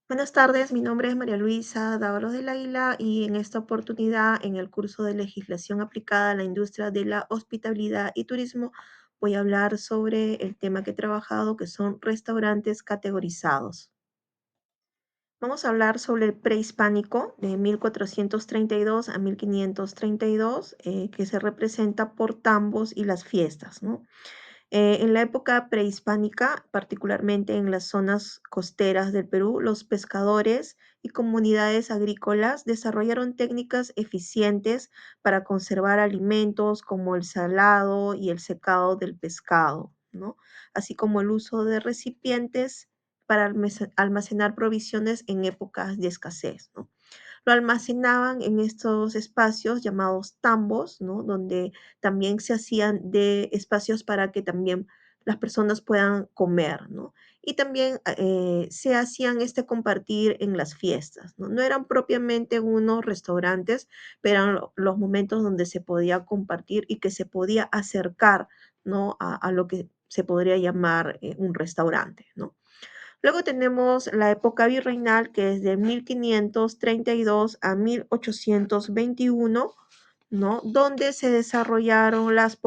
Buenas tardes, mi nombre es María Luisa Dávalos del Águila y en esta oportunidad, en el curso de legislación aplicada a la industria de la hospitalidad y turismo, voy a hablar sobre el tema que he trabajado, que son restaurantes categorizados. Vamos a hablar sobre el prehispánico de 1432 a 1532, que se representa por tambos y las fiestas, ¿no? En la época prehispánica, particularmente en las zonas costeras del Perú, los pescadores y comunidades agrícolas desarrollaron técnicas eficientes para conservar alimentos como el salado y el secado del pescado, ¿no? Así como el uso de recipientes para almacenar provisiones en épocas de escasez, ¿no? Lo almacenaban en estos espacios llamados tambos, ¿no? Donde también se hacían de espacios para que también las personas puedan comer, ¿no? Y también se hacían este compartir en las fiestas, ¿no? No eran propiamente unos restaurantes, pero eran los momentos donde se podía compartir y que se podía acercar, ¿no? A lo que se podría llamar un restaurante, ¿no? Luego tenemos la época virreinal, que es de 1532 a 1821, ¿no? Donde se desarrollaron las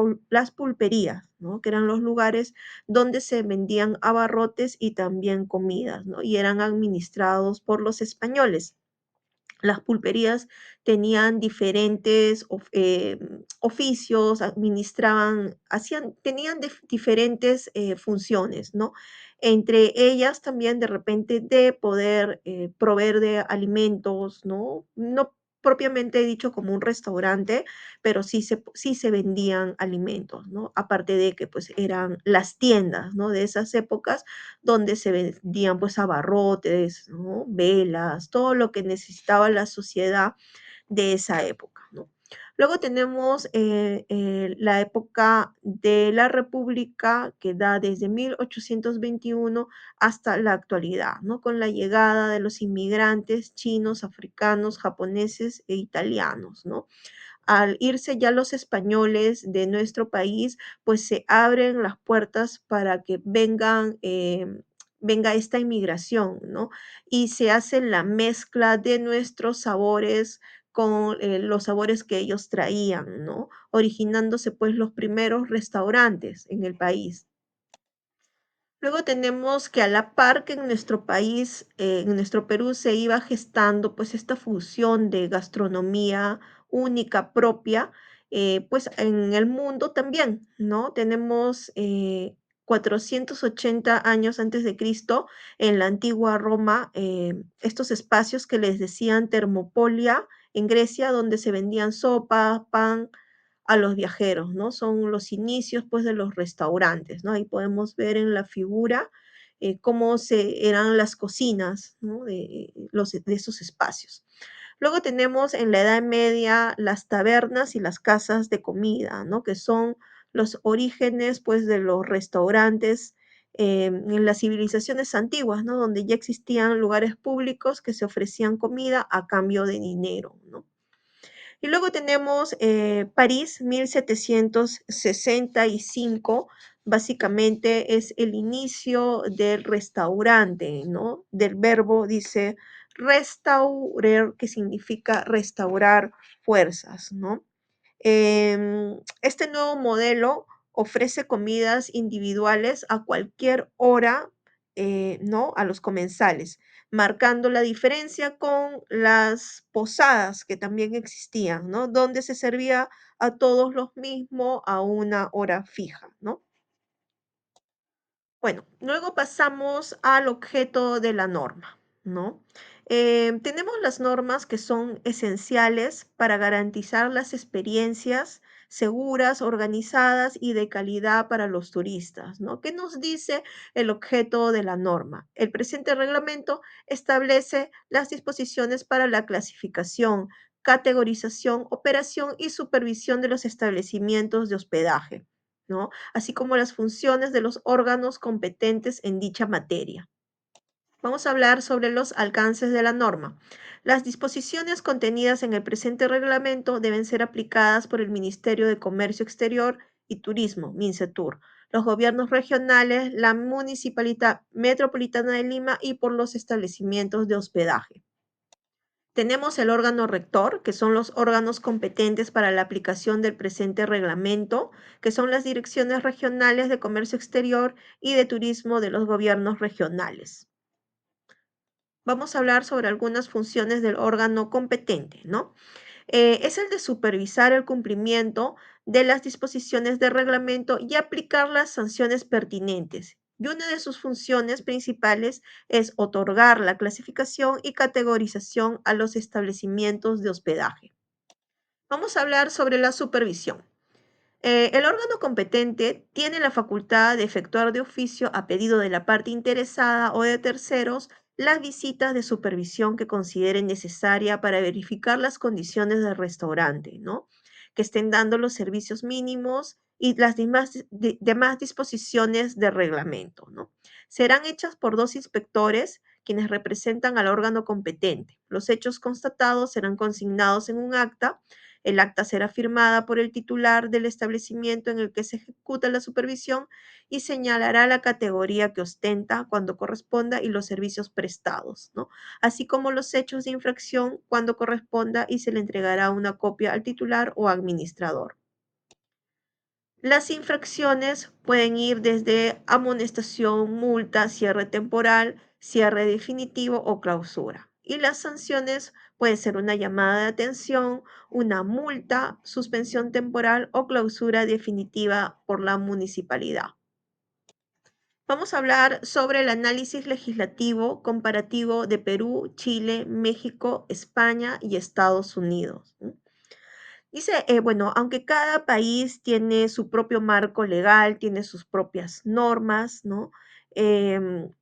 pulperías, ¿no? Que eran los lugares donde se vendían abarrotes y también comidas, ¿no? Y eran administrados por los españoles. Las pulperías tenían diferentes oficios, administraban, tenían diferentes funciones, ¿no? Entre ellas también de repente de poder proveer de alimentos, ¿no? No propiamente dicho como un restaurante, pero sí se vendían alimentos, ¿no? Aparte de que pues eran las tiendas, ¿no? De esas épocas donde se vendían pues abarrotes, ¿no? Velas, todo lo que necesitaba la sociedad de esa época, ¿no? Luego tenemos la época de la República que da desde 1821 hasta la actualidad, ¿no? Con la llegada de los inmigrantes chinos, africanos, japoneses e italianos, ¿no? Al irse ya los españoles de nuestro país, pues se abren las puertas para que venga esta inmigración, ¿no? Y se hace la mezcla de nuestros sabores con los sabores que ellos traían, ¿no? Originándose pues los primeros restaurantes en el país. Luego tenemos que a la par que en nuestro país, en nuestro Perú, se iba gestando pues esta fusión de gastronomía única, propia, pues en el mundo también, ¿no? Tenemos 480 años antes de Cristo, en la antigua Roma, estos espacios que les decían Termopolia en Grecia, donde se vendían sopa, pan, a los viajeros, ¿no? Son los inicios, pues, de los restaurantes, ¿no? Ahí podemos ver en la figura cómo eran las cocinas, ¿no? De esos espacios. Luego tenemos en la Edad Media las tabernas y las casas de comida, ¿no? Que son los orígenes, pues, de los restaurantes en las civilizaciones antiguas, ¿no? Donde ya existían lugares públicos que se ofrecían comida a cambio de dinero, ¿no? Y luego tenemos París, 1765, básicamente es el inicio del restaurante, ¿no? Del verbo dice restaurer, que significa restaurar fuerzas, ¿no? Este nuevo modelo ofrece comidas individuales a cualquier hora, ¿no? A los comensales, marcando la diferencia con las posadas que también existían, ¿no? Donde se servía a todos los mismo a una hora fija, ¿no? Bueno, luego pasamos al objeto de la norma, ¿no? Tenemos las normas que son esenciales para garantizar las experiencias seguras, organizadas y de calidad para los turistas, ¿no? ¿Qué nos dice el objeto de la norma? El presente reglamento establece las disposiciones para la clasificación, categorización, operación y supervisión de los establecimientos de hospedaje, ¿no? Así como las funciones de los órganos competentes en dicha materia. Vamos a hablar sobre los alcances de la norma. Las disposiciones contenidas en el presente reglamento deben ser aplicadas por el Ministerio de Comercio Exterior y Turismo, MINCETUR, los gobiernos regionales, la Municipalidad Metropolitana de Lima y por los establecimientos de hospedaje. Tenemos el órgano rector, que son los órganos competentes para la aplicación del presente reglamento, que son las direcciones regionales de comercio exterior y de turismo de los gobiernos regionales. Vamos a hablar sobre algunas funciones del órgano competente, ¿no? Es el de supervisar el cumplimiento de las disposiciones del reglamento y aplicar las sanciones pertinentes. Y una de sus funciones principales es otorgar la clasificación y categorización a los establecimientos de hospedaje. Vamos a hablar sobre la supervisión. El órgano competente tiene la facultad de efectuar de oficio a pedido de la parte interesada o de terceros las visitas de supervisión que consideren necesaria para verificar las condiciones del restaurante, ¿no? Que estén dando los servicios mínimos y las demás disposiciones del reglamento, ¿no? Serán hechas por dos inspectores quienes representan al órgano competente. Los hechos constatados serán consignados en un acta. El acta será firmada por el titular del establecimiento en el que se ejecuta la supervisión y señalará la categoría que ostenta cuando corresponda y los servicios prestados, ¿no? Así como los hechos de infracción cuando corresponda y se le entregará una copia al titular o administrador. Las infracciones pueden ir desde amonestación, multa, cierre temporal, cierre definitivo o clausura. Y las sanciones pueden ser una llamada de atención, una multa, suspensión temporal o clausura definitiva por la municipalidad. Vamos a hablar sobre el análisis legislativo comparativo de Perú, Chile, México, España y Estados Unidos. Dice, bueno, aunque cada país tiene su propio marco legal, tiene sus propias normas, ¿no? Em,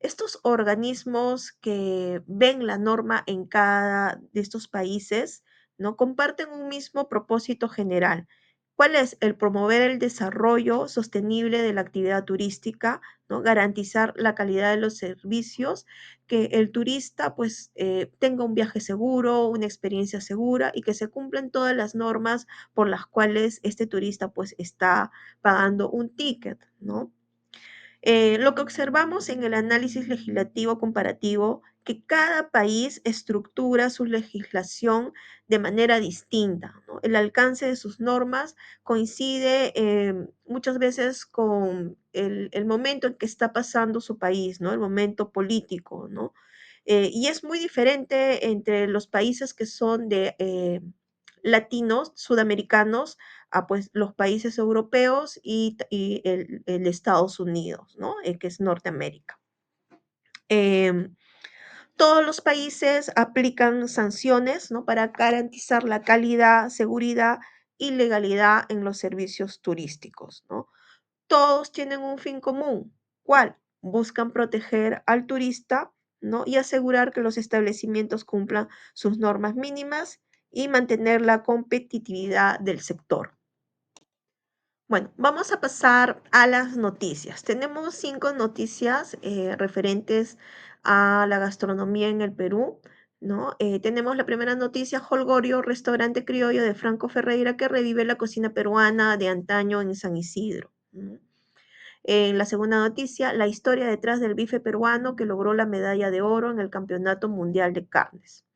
Estos organismos que ven la norma en cada de estos países, ¿no? Comparten un mismo propósito general. ¿Cuál es? El promover el desarrollo sostenible de la actividad turística, ¿no? Garantizar la calidad de los servicios, que el turista pues tenga un viaje seguro, una experiencia segura y que se cumplan todas las normas por las cuales este turista pues está pagando un ticket, ¿no? Lo que observamos en el análisis legislativo comparativo, que cada país estructura su legislación de manera distinta, ¿no? El alcance de sus normas coincide muchas veces con el momento en que está pasando su país, ¿no? El momento político, ¿no? Y es muy diferente entre los países que son de latinos, sudamericanos, a pues los países europeos y el Estados Unidos, ¿no? Que es Norteamérica. Em, Todos los países aplican sanciones, ¿no? Para garantizar la calidad, seguridad y legalidad en los servicios turísticos, ¿no? Todos tienen un fin común. ¿Cuál? Buscan proteger al turista, ¿no? Y asegurar que los establecimientos cumplan sus normas mínimas y mantener la competitividad del sector. Bueno, vamos a pasar a las noticias. Tenemos 5 noticias referentes a la gastronomía en el Perú, ¿no? Tenemos la primera noticia, Holgorio, restaurante criollo de Franco Ferreira que revive la cocina peruana de antaño en San Isidro. En la segunda noticia, la historia detrás del bife peruano que logró la medalla de oro en el Campeonato Mundial de Carnes.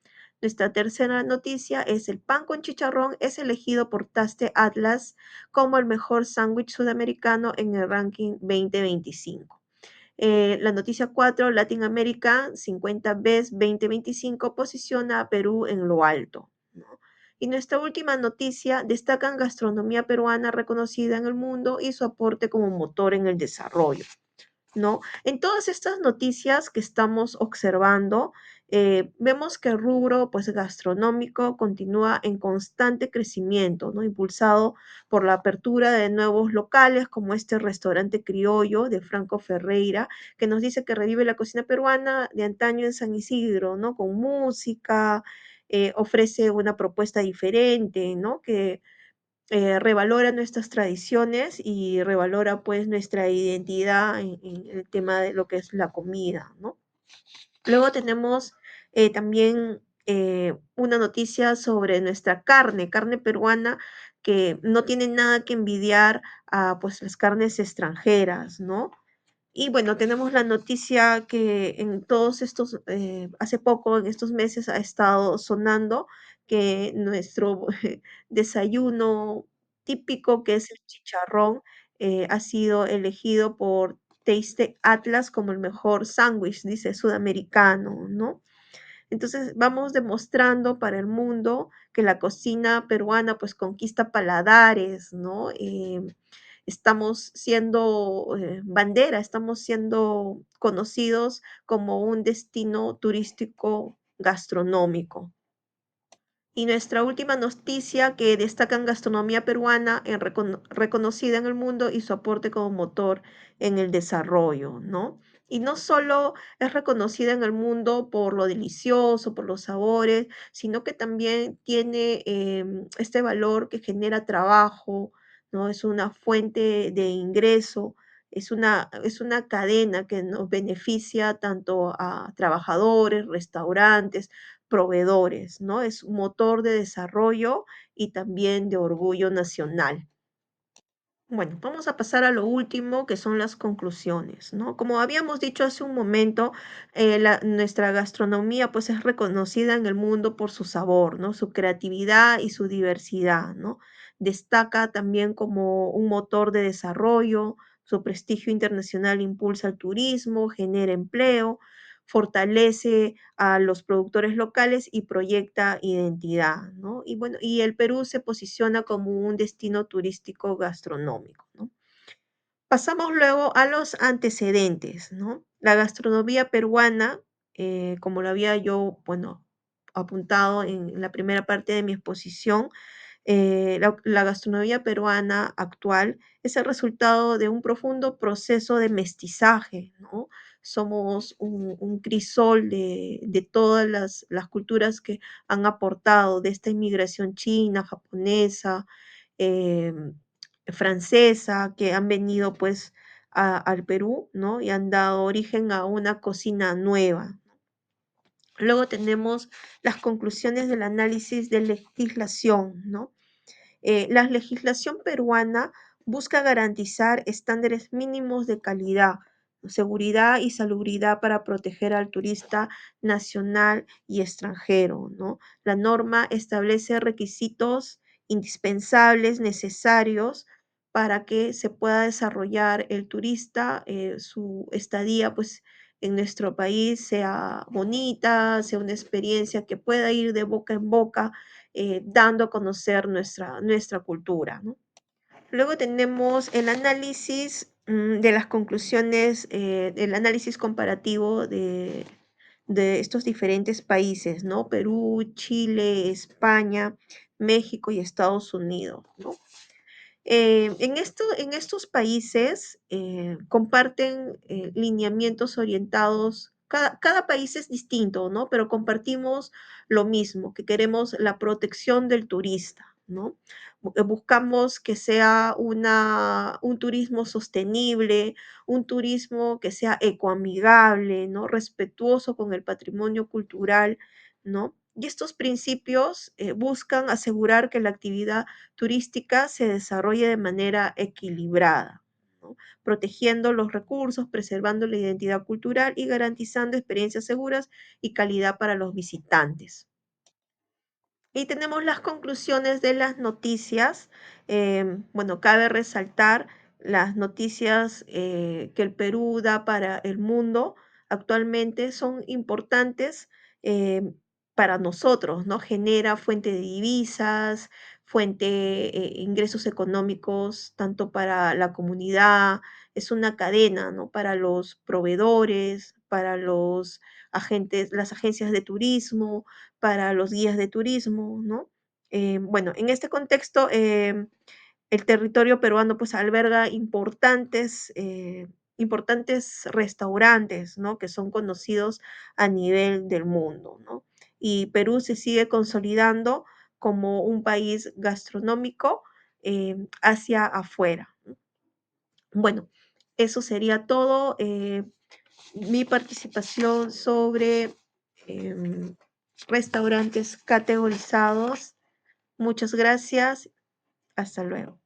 Nuestra tercera noticia es el pan con chicharrón es elegido por Taste Atlas como el mejor sándwich sudamericano en el ranking 2025. La noticia 4, Latin America 50 Best 2025 posiciona a Perú en lo alto, ¿no? Y nuestra última noticia, destacan gastronomía peruana reconocida en el mundo y su aporte como motor en el desarrollo, ¿no? En todas estas noticias que estamos observando, vemos que el rubro pues, gastronómico continúa en constante crecimiento, ¿no? Impulsado por la apertura de nuevos locales como este restaurante criollo de Franco Ferreira, que nos dice que revive la cocina peruana de antaño en San Isidro, ¿no? Con música, ofrece una propuesta diferente, ¿no? Que revalora nuestras tradiciones y revalora pues nuestra identidad en el tema de lo que es la comida, ¿no? Luego tenemos también una noticia sobre nuestra carne peruana que no tienen nada que envidiar a pues las carnes extranjeras, ¿no? Y bueno, tenemos la noticia que en todos estos, hace poco, en estos meses, ha estado sonando que nuestro desayuno típico, que es el chicharrón, ha sido elegido por Taste Atlas como el mejor sándwich, dice, sudamericano, ¿no? Entonces vamos demostrando para el mundo que la cocina peruana pues conquista paladares, ¿no? Estamos siendo bandera, estamos siendo conocidos como un destino turístico gastronómico. Y nuestra última noticia que destacan gastronomía peruana reconocida en el mundo y su aporte como motor en el desarrollo, ¿no? Y no solo es reconocida en el mundo por lo delicioso, por los sabores, sino que también tiene este valor que genera trabajo, ¿no? Es una fuente de ingreso, es una cadena que nos beneficia tanto a trabajadores, restaurantes, proveedores, ¿no? Es un motor de desarrollo y también de orgullo nacional. Bueno, vamos a pasar a lo último, que son las conclusiones, ¿no? Como habíamos dicho hace un momento, nuestra gastronomía pues es reconocida en el mundo por su sabor, ¿no? Su creatividad y su diversidad, ¿no? Destaca también como un motor de desarrollo, su prestigio internacional impulsa el turismo, genera empleo, fortalece a los productores locales y proyecta identidad, ¿no? Y bueno, y el Perú se posiciona como un destino turístico gastronómico, ¿no? Pasamos luego a los antecedentes, ¿no? La gastronomía peruana, como lo había yo, bueno, apuntado en la primera parte de mi exposición, la gastronomía peruana actual es el resultado de un profundo proceso de mestizaje, ¿no? Somos un crisol de todas las culturas que han aportado de esta inmigración china, japonesa, em, francesa, que han venido pues al Perú, ¿no? Y han dado origen a una cocina nueva. Luego tenemos las conclusiones del análisis de legislación, ¿no? La legislación peruana busca garantizar estándares mínimos de calidad, seguridad y salubridad para proteger al turista nacional y extranjero, ¿no? La norma establece requisitos indispensables, necesarios para que se pueda desarrollar el turista, su estadía, pues, en nuestro país sea bonita, sea una experiencia que pueda ir de boca en boca, dando a conocer nuestra cultura, ¿no? Luego tenemos el análisis de las conclusiones, el análisis comparativo de estos diferentes países, ¿no? Perú, Chile, España, México y Estados Unidos, ¿no? En estos países comparten lineamientos orientados, cada país es distinto, ¿no? Pero compartimos lo mismo, que queremos la protección del turista, ¿no? Buscamos que sea un turismo sostenible, un turismo que sea ecoamigable, ¿no? Respetuoso con el patrimonio cultural, ¿no? Y estos principios buscan asegurar que la actividad turística se desarrolle de manera equilibrada, ¿no? Protegiendo los recursos, preservando la identidad cultural y garantizando experiencias seguras y calidad para los visitantes. Y tenemos las conclusiones de las noticias. Bueno, cabe resaltar las noticias que el Perú da para el mundo actualmente son importantes para nosotros, ¿no? Genera fuente de divisas, fuente ingresos económicos tanto para la comunidad, es una cadena, ¿no? Para los proveedores, para los agentes, las agencias de turismo, para los guías de turismo, ¿no? Bueno, en este contexto, el territorio peruano pues alberga importantes restaurantes, ¿no? Que son conocidos a nivel del mundo, ¿no? Y Perú se sigue consolidando como un país gastronómico hacia afuera, ¿no? Bueno, eso sería todo. Mi participación sobre em, restaurantes categorizados. Muchas gracias Hasta luego.